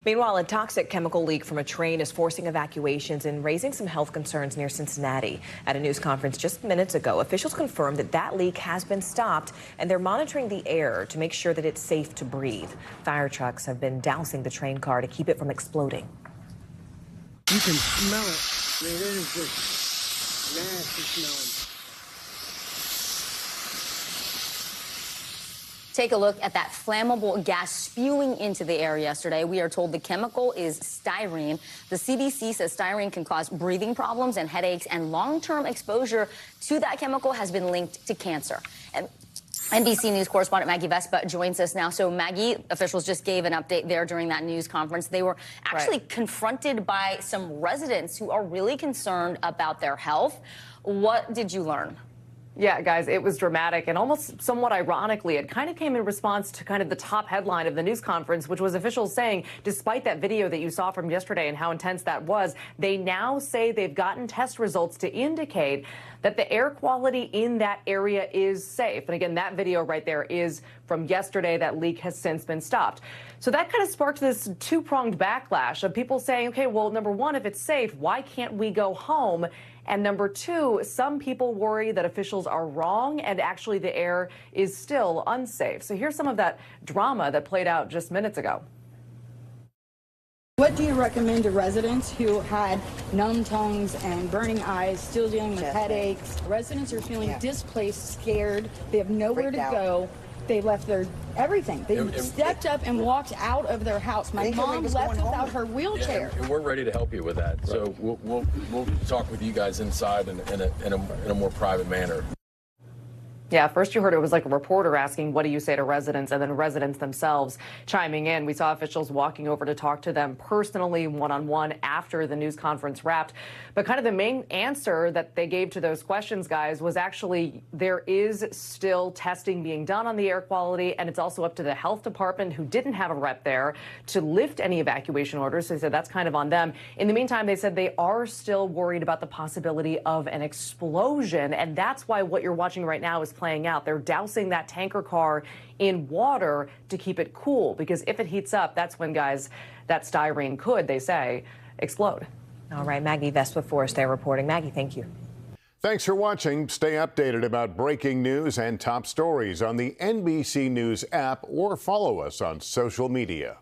Meanwhile, a toxic chemical leak from a train is forcing evacuations and raising some health concerns near Cincinnati. At a news conference just minutes ago, officials confirmed that leak has been stopped and they're monitoring the air to make sure that it's safe to breathe. Fire trucks have been dousing the train car to keep it from exploding. You can smell it. I mean, it is just nasty smelling. Take a look at that flammable gas spewing into the air yesterday. We are told the chemical is styrene. The CDC says styrene can cause breathing problems and headaches, and long-term exposure to that chemical has been linked to cancer. And NBC News correspondent Maggie Vespa joins us now. So, Maggie, officials just gave an update there during that news conference. They were actually confronted by some residents who are really concerned about their health. What did you learn? Yeah, guys, it was dramatic and almost somewhat ironically, it kind of came in response to kind of the top headline of the news conference, which was officials saying, despite that video that you saw from yesterday and how intense that was, they now say they've gotten test results to indicate that the air quality in that area is safe. And again, that video right there is from yesterday. That leak has since been stopped. So that kind of sparked this two-pronged backlash of people saying, okay, well, number one, if it's safe, why can't we go home? And number two, some people worry that officials are wrong and actually the air is still unsafe. So here's some of that drama that played out just minutes ago. What do you recommend to residents who had numb tongues and burning eyes, still dealing with headaches? Residents are feeling displaced, scared. They have nowhere to go. They left their everything. They stepped up and walked out of their house. My mom left without her wheelchair. And we're ready to help you with that. So we'll talk with you guys inside in a more private manner. Yeah, first you heard it was like a reporter asking, what do you say to residents? And then residents themselves chiming in. We saw officials walking over to talk to them personally, one-on-one, after the news conference wrapped. But kind of the main answer that they gave to those questions, guys, was actually there is still testing being done on the air quality, and it's also up to the health department, who didn't have a rep there, to lift any evacuation orders. So they said that's kind of on them. In the meantime, they said they are still worried about the possibility of an explosion, and that's why what you're watching right now is playing out. They're dousing that tanker car in water to keep it cool, because if it heats up, that's when, guys, that styrene could, they say, explode. All right, Maggie Vespa for us there reporting. Maggie, thank you. Thanks for watching. Stay updated about breaking news and top stories on the NBC News app or follow us on social media.